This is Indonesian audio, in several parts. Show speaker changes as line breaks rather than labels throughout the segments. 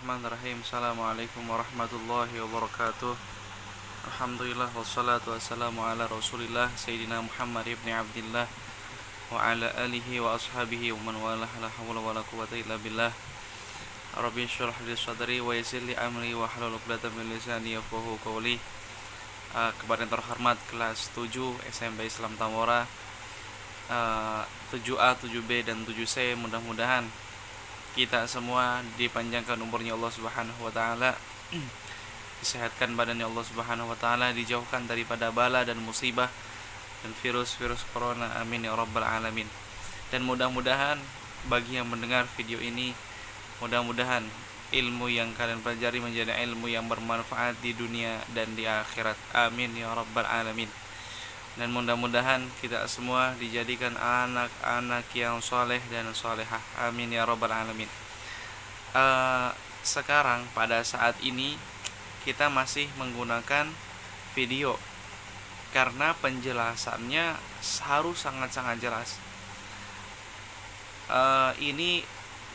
Bismillahirrahmanirrahim. Assalamualaikum warahmatullahi wabarakatuh. Alhamdulillah wassalatu wassalamu ala Rasulillah Sayyidina Muhammad ibn Abdillah wa ala alihi wa ashabihi wa man walah, la hawla wa la quwwata illa billah. Rabbi shrah li sadri wa yassir li amri wa hlul 'uqdatam min lisani yafqahu qawli. Kepada yang terhormat kelas 7 SMP Islam Tambora, 7A, 7B dan 7C, mudah-mudahan kita semua dipanjangkan umurnya Allah Subhanahu wa taala, disehatkan badannya Allah Subhanahu wa taala, dijauhkan daripada bala dan musibah dan virus-virus corona, amin ya rabbal alamin. Dan mudah-mudahan bagi yang mendengar video ini, mudah-mudahan ilmu yang kalian pelajari menjadi ilmu yang bermanfaat di dunia dan di akhirat, amin ya rabbal alamin. Dan mudah-mudahan kita semua dijadikan anak-anak yang soleh dan solehah, amin ya rabbal alamin. Sekarang pada saat ini kita masih menggunakan video karena penjelasannya harus sangat-sangat jelas. Ini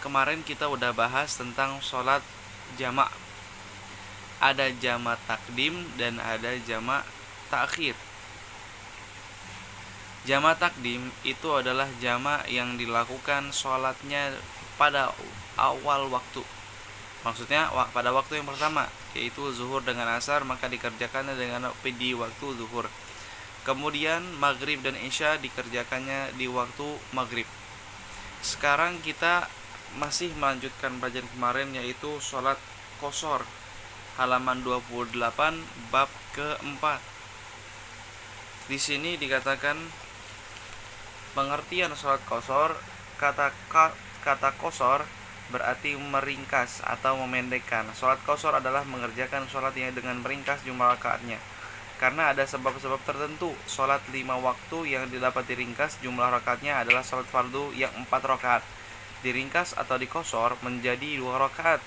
kemarin kita udah bahas tentang sholat jamak. Ada jamak takdim dan ada jamak takhir. Jamak takdim itu adalah jamak yang dilakukan sholatnya pada awal waktu. Maksudnya pada waktu yang pertama, yaitu zuhur dengan asar, maka dikerjakannya dengan di waktu zuhur. Kemudian maghrib dan isya dikerjakannya di waktu maghrib. Sekarang kita masih melanjutkan pelajaran kemarin, yaitu sholat qashar, halaman 28 bab keempat. Di sini dikatakan pengertian sholat qashar. Kata qashar berarti meringkas atau memendekkan. Sholat qashar adalah mengerjakan sholat yang dengan meringkas jumlah rakaatnya. Karena ada sebab-sebab tertentu, sholat 5 waktu yang dapat diringkas jumlah rakaatnya adalah sholat fardu yang 4 rakaat. Diringkas atau diqashar menjadi 2 rakaat.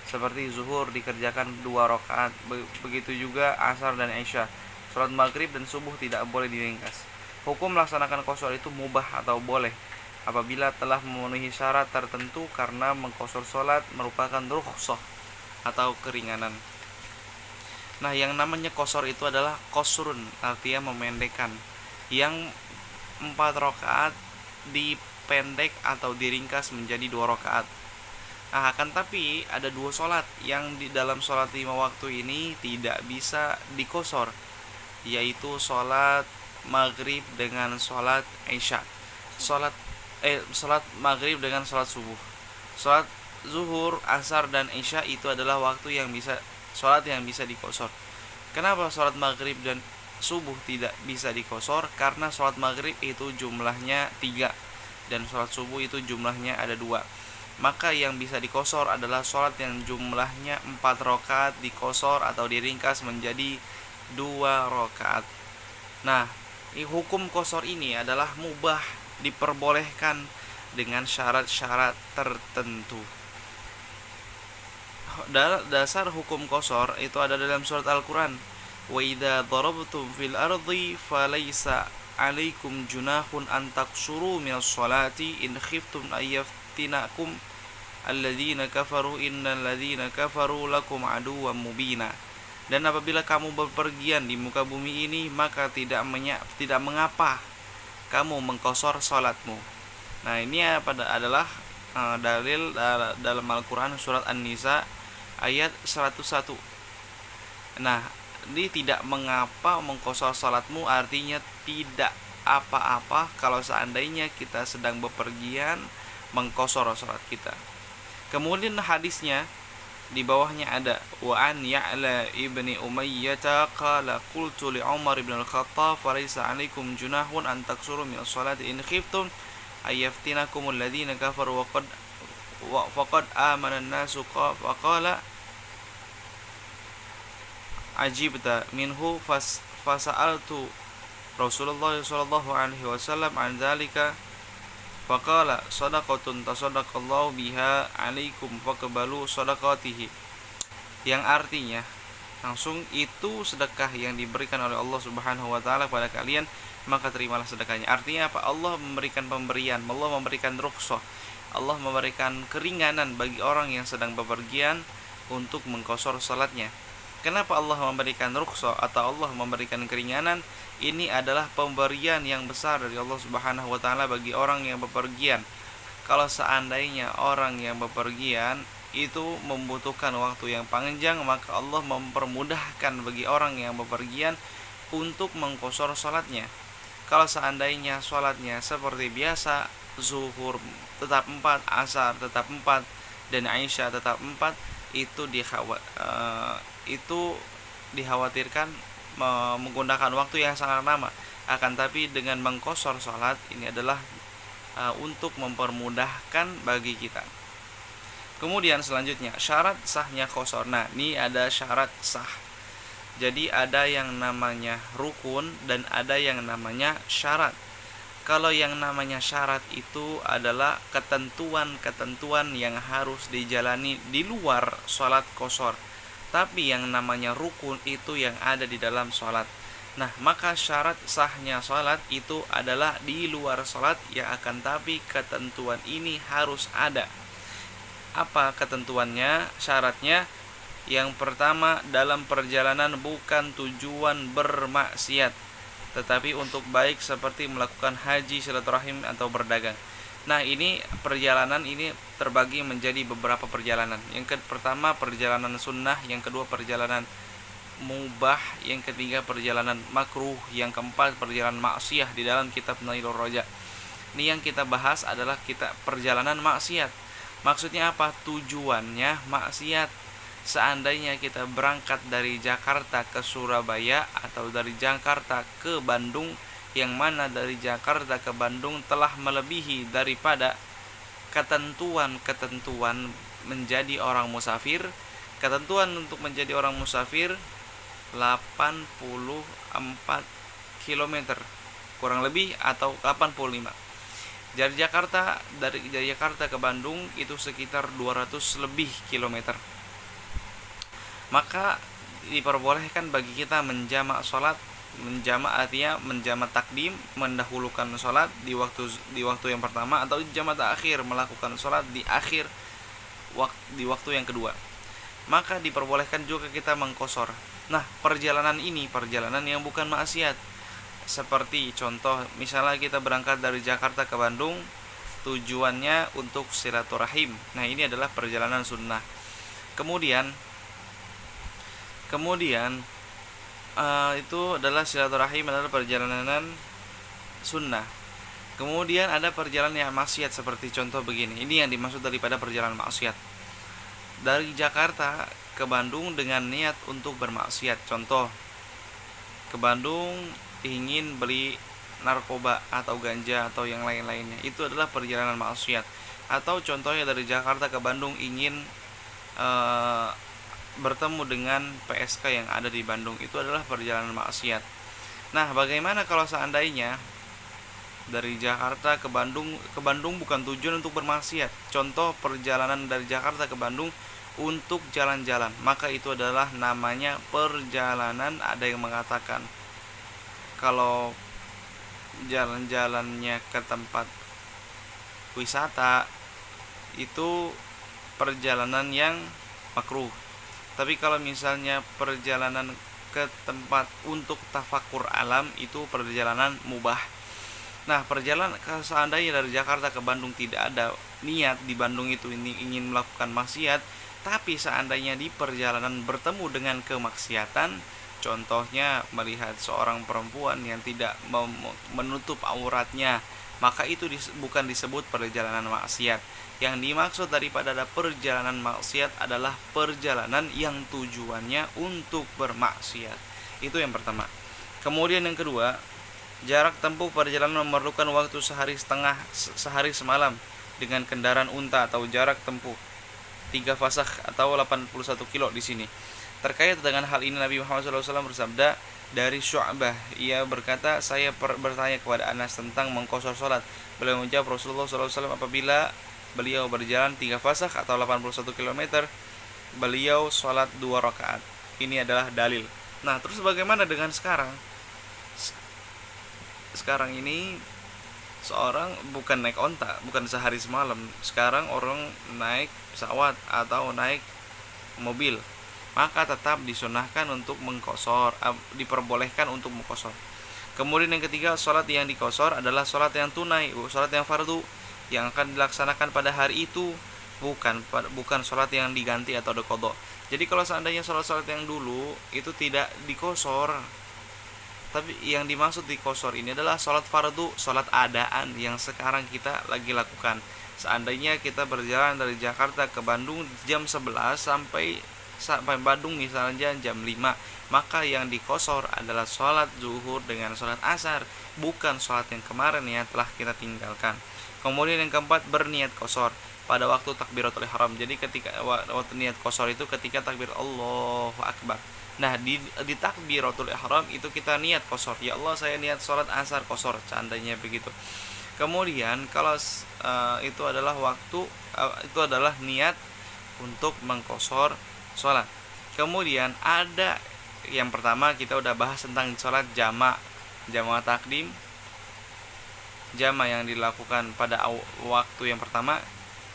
Seperti zuhur dikerjakan 2 rakaat. Begitu juga asar dan isya. Sholat maghrib dan subuh tidak boleh diringkas. Hukum melaksanakan qashar itu mubah atau boleh apabila telah memenuhi syarat tertentu, karena mengqashar sholat merupakan rukhsah atau keringanan. Nah, yang namanya qashar itu adalah qasrun, artinya memendekkan. Yang 4 rakaat dipendek atau diringkas menjadi 2 rakaat. Nah, akan tapi ada 2 sholat yang di dalam sholat 5 waktu ini tidak bisa diqashar, yaitu sholat maghrib dengan sholat isya, sholat maghrib dengan sholat subuh. Sholat zuhur, asar dan isya itu adalah waktu yang bisa sholat yang bisa diqashar. Kenapa sholat maghrib dan subuh tidak bisa diqashar? Karena sholat maghrib itu jumlahnya 3 dan sholat subuh itu jumlahnya ada 2. Maka yang bisa diqashar adalah sholat yang jumlahnya 4 rakaat diqashar atau diringkas menjadi 2 rakaat. Nah, hukum qashar ini adalah mubah, diperbolehkan dengan syarat-syarat tertentu. Dasar hukum qashar itu ada dalam surat Al-Quran. Wa idza darabtum fil ardi falaysa 'alaikum junahun an taqsuru minas sholati in khiftum ayyaftinakum alladzina kafaru innal ladzina kafaru lakum aduwwam mubina. Dan apabila kamu berpergian di muka bumi ini, maka tidak mengapa kamu mengqashar salatmu. Nah, ini adalah dalil dalam Al-Quran surat An-Nisa ayat 101. Nah, ini tidak mengapa mengqashar salatmu artinya tidak apa-apa kalau seandainya kita sedang bepergian mengqashar salat kita. Kemudian hadisnya di bawahnya ada wa an Ya'la ibni Umayyah qala qultu li Umar ibn al-Khattab falaysa 'alaikum junahun an taqsuru min as-salati in khiftum ayaftinakum alladhina kafaru wa faqad amana an-nasu faqala ajibta minhu fasa'altu Rasulullah sallallahu alaihi wasallam an dzalika faqala sadaqatun tasaddaqallahu biha 'alaikum faqbalu sadaqatihi. Yang artinya langsung itu sedekah yang diberikan oleh Allah Subhanahu wa taala kepada kalian, maka terimalah sedekahnya. Artinya apa? Allah memberikan pemberian, Allah memberikan rukhsah, Allah memberikan keringanan bagi orang yang sedang bepergian untuk mengqashar salatnya. Kenapa Allah memberikan rukhsah atau Allah memberikan keringanan? Ini adalah pemberian yang besar dari Allah Subhanahu wa taala bagi orang yang bepergian. Kalau seandainya orang yang bepergian itu membutuhkan waktu yang panjang, maka Allah mempermudahkan bagi orang yang bepergian untuk mengqashar salatnya. Kalau seandainya salatnya seperti biasa, zuhur tetap 4, asar tetap 4, dan Aisyah tetap 4, itu dikhawatirkan menggunakan waktu yang sangat lama. Akan tapi dengan mengqashar salat ini adalah untuk mempermudahkan bagi kita. Kemudian selanjutnya syarat sahnya qashar. Nah, ini ada syarat sah. Jadi ada yang namanya rukun dan ada yang namanya syarat. Kalau yang namanya syarat itu adalah ketentuan-ketentuan yang harus dijalani di luar sholat qashar. Tapi yang namanya rukun itu yang ada di dalam sholat. Nah, maka syarat sahnya sholat itu adalah di luar sholat, ya akan tapi ketentuan ini harus ada. Apa ketentuannya? Syaratnya yang pertama, dalam perjalanan bukan tujuan bermaksiat, tetapi untuk baik seperti melakukan haji, silaturahim, atau berdagang. Nah, ini perjalanan ini terbagi menjadi beberapa perjalanan. Yang pertama perjalanan sunnah, yang kedua perjalanan mubah, yang ketiga perjalanan makruh, yang keempat perjalanan maksiyah di dalam kitab Nailur Roja. Ini yang kita bahas adalah kita perjalanan maksiat. Maksudnya apa? Tujuannya maksiat. Seandainya kita berangkat dari Jakarta ke Surabaya atau dari Jakarta ke Bandung, yang mana dari Jakarta ke Bandung telah melebihi daripada ketentuan menjadi orang musafir. Ketentuan untuk menjadi orang musafir 84 km kurang lebih, atau 85. Dari Jakarta ke Bandung itu sekitar 200 lebih kilometer. Maka diperbolehkan bagi kita menjamak sholat. Menjamak artinya menjamak takdim, mendahulukan sholat di waktu yang pertama, atau jamak akhir, melakukan sholat di waktu yang kedua. Maka diperbolehkan juga kita mengqashar. Nah, perjalanan ini perjalanan yang bukan maksiat. Seperti contoh, misalnya kita berangkat dari Jakarta ke Bandung, tujuannya untuk silaturahim. Nah, ini adalah perjalanan sunnah. Kemudian itu adalah silaturahim, adalah perjalanan sunnah. Kemudian ada perjalanan yang maksiat, seperti contoh begini. Ini yang dimaksud daripada perjalanan maksiat. Dari Jakarta ke Bandung dengan niat untuk bermaksiat. Contoh, ke Bandung ingin beli narkoba atau ganja atau yang lain-lainnya. Itu adalah perjalanan maksiat. Atau contohnya dari Jakarta ke Bandung ingin bertemu dengan PSK yang ada di Bandung, itu adalah perjalanan maksiat. Nah, bagaimana kalau seandainya dari Jakarta ke Bandung bukan tujuan untuk bermaksiat? Contoh, perjalanan dari Jakarta ke Bandung untuk jalan-jalan, maka itu adalah namanya perjalanan. Ada yang mengatakan kalau jalan-jalannya ke tempat wisata itu perjalanan yang makruh. Tapi kalau misalnya perjalanan ke tempat untuk tafakur alam, itu perjalanan mubah. Nah, perjalanan seandainya dari Jakarta ke Bandung tidak ada niat di Bandung itu ingin melakukan maksiat, tapi seandainya di perjalanan bertemu dengan kemaksiatan, contohnya melihat seorang perempuan yang tidak menutup auratnya, maka itu bukan disebut perjalanan maksiat. Yang dimaksud daripada perjalanan maksiat adalah perjalanan yang tujuannya untuk bermaksiat. Itu yang pertama. Kemudian yang kedua, jarak tempuh perjalanan memerlukan waktu sehari semalam dengan kendaraan unta, atau jarak tempuh 3 fasakh atau 81 kilo di sini. Terkait dengan hal ini Nabi Muhammad SAW bersabda dari Syu'bah, ia berkata, saya bertanya kepada Anas tentang mengqashar salat. Beliau menjawab, Rasulullah SAW apabila beliau berjalan 3 fasakh atau 81 km, beliau sholat 2 rakaat. Ini adalah dalil. Nah, terus bagaimana dengan sekarang? Sekarang ini seorang bukan naik onta, bukan sehari semalam. Sekarang orang naik pesawat atau naik mobil, maka tetap disunahkan untuk mengqashar, diperbolehkan untuk mengqashar. Kemudian yang ketiga, sholat yang dikosor adalah sholat yang tunai, sholat yang fardu yang akan dilaksanakan pada hari itu, bukan sholat yang diganti atau diqadha. Jadi kalau seandainya sholat-sholat yang dulu itu tidak dikosor, tapi yang dimaksud dikosor ini adalah sholat fardu, sholat adaan yang sekarang kita lagi lakukan. Seandainya kita berjalan dari Jakarta ke Bandung jam 11 sampai Bandung misalnya jam 5, maka yang dikosor adalah sholat zuhur dengan sholat asar, bukan sholat yang kemarin yang telah kita tinggalkan. Kemudian yang keempat, berniat kosor pada waktu takbiratul ihram. Jadi ketika waktu niat kosor itu ketika takbir Allahu Akbar. Nah, di takbiratul ihram itu kita niat kosor. Ya Allah, saya niat sholat asar kosor, seandainya begitu. Kemudian kalau itu adalah itu adalah niat untuk mengkosor sholat. Kemudian ada yang pertama, kita udah bahas tentang sholat jama takdim, jama yang dilakukan pada waktu yang pertama,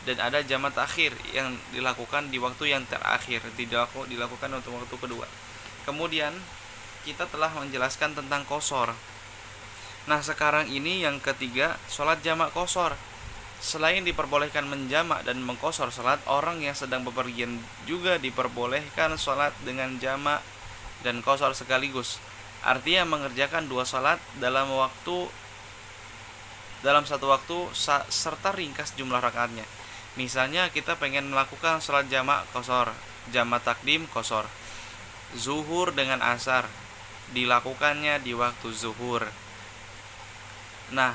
dan ada jama takhir yang dilakukan di waktu yang terakhir, dilakukan untuk waktu kedua. Kemudian kita telah menjelaskan tentang kosor. Nah, sekarang ini yang ketiga, sholat jamak kosor. Selain diperbolehkan menjamak dan mengkosor sholat, orang yang sedang bepergian juga diperbolehkan sholat dengan jamak dan kosor sekaligus. Artinya mengerjakan dua sholat dalam satu waktu serta ringkas jumlah rakaatnya. Misalnya kita pengen melakukan sholat jamak kosor, jamak takdim kosor, zuhur dengan asar dilakukannya di waktu zuhur. Nah,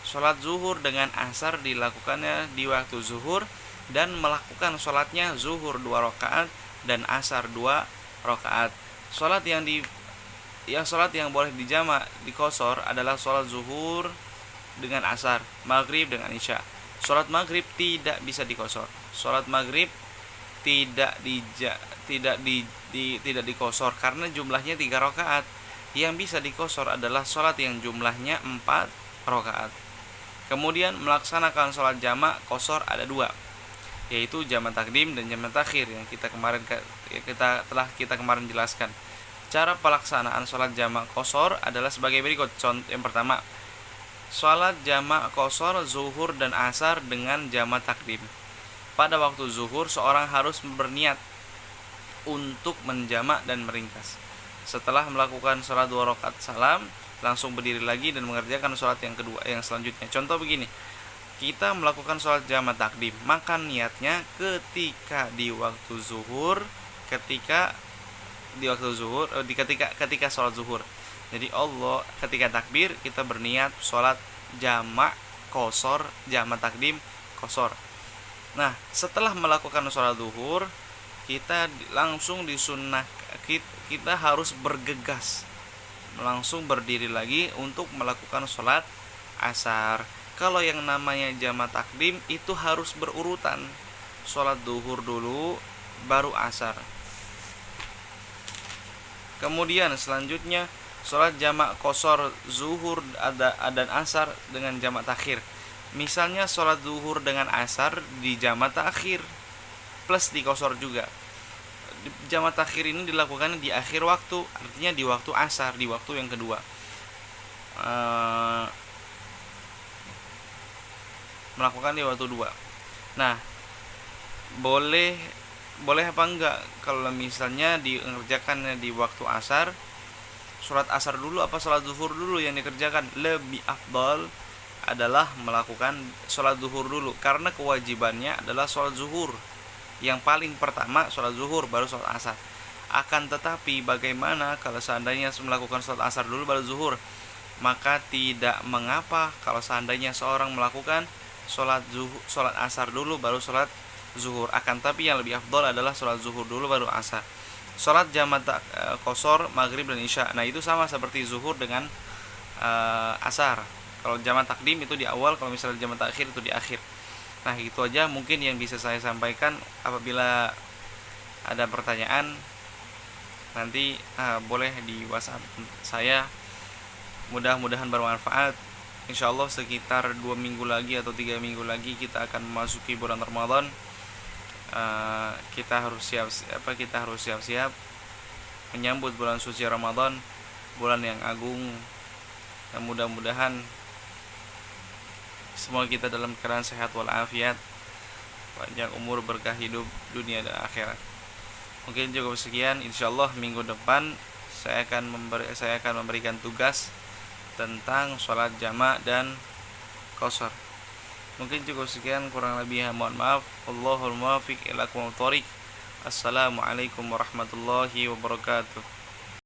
sholat zuhur dengan asar dilakukannya di waktu zuhur, dan melakukan sholatnya zuhur 2 rakaat dan asar 2 rakaat. Sholat yang boleh dijamak dikosor adalah sholat zuhur dengan asar, maghrib dengan isya. Sholat maghrib tidak bisa dikosor. Sholat maghrib tidak dikosor karena jumlahnya 3 rakaat. Yang bisa dikosor adalah sholat yang jumlahnya 4 rakaat. Kemudian melaksanakan sholat jamak kosor ada 2, yaitu jamak takdim dan jamak takhir yang kita kemarin jelaskan. Cara pelaksanaan sholat jamak kosor adalah sebagai berikut. Contoh yang pertama, sholat jamak kosor zuhur dan asar dengan jamak takdim. Pada waktu zuhur, seorang harus berniat untuk menjamak dan meringkas. Setelah melakukan sholat 2 rakaat salam, langsung berdiri lagi dan mengerjakan sholat yang kedua, yang selanjutnya. Contoh begini, kita melakukan sholat jamak takdim, maka niatnya ketika sholat zuhur. Jadi Allah ketika takbir kita berniat sholat jamak kosor, jamak takdim kosor. Nah, setelah melakukan sholat zuhur, kita langsung kita harus bergegas langsung berdiri lagi untuk melakukan sholat asar. Kalau yang namanya jamak takdim itu harus berurutan, sholat zuhur dulu baru asar. Kemudian selanjutnya sholat jamak kosor zuhur dan asar dengan jamak takhir. Misalnya sholat zuhur dengan asar di jamak takhir plus di kosor juga. Jamak takhir ini dilakukan di akhir waktu, artinya di waktu asar, di waktu yang kedua. Melakukan di waktu 2. Nah, boleh apa enggak kalau misalnya dikerjakan di waktu asar, sholat asar dulu apa sholat zuhur dulu yang dikerjakan? Lebih afdal adalah melakukan sholat zuhur dulu, karena kewajibannya adalah sholat zuhur. Yang paling pertama sholat zuhur baru sholat asar. Akan tetapi bagaimana kalau seandainya melakukan sholat asar dulu baru zuhur? Maka tidak mengapa kalau seandainya seorang melakukan sholat asar dulu baru sholat zuhur. Akan tapi yang lebih afdal adalah sholat zuhur dulu baru asar. Sholat jamak kosor maghrib dan isya, nah itu sama seperti zuhur dengan asar. Kalau jamak takdim itu di awal, kalau misalnya jamak takhir itu di akhir. Nah, itu aja mungkin yang bisa saya sampaikan. Apabila ada pertanyaan nanti boleh di WhatsApp saya. Mudah-mudahan bermanfaat. Insyaallah sekitar 2 minggu lagi atau 3 minggu lagi kita akan memasuki bulan Ramadan. kita harus siap-siap menyambut bulan suci Ramadan, bulan yang agung. Dan mudah-mudahan semua kita dalam keadaan sehat walafiat, panjang umur, berkah hidup dunia dan akhirat. Mungkin cukup sekian. Insyaallah minggu depan saya akan memberikan tugas tentang sholat jamak dan qashar. Mungkin cukup sekian, kurang lebihnya mohon maaf. Wallahul muwaffiq ila aqwamit thoriq. Assalamualaikum warahmatullahi wabarakatuh.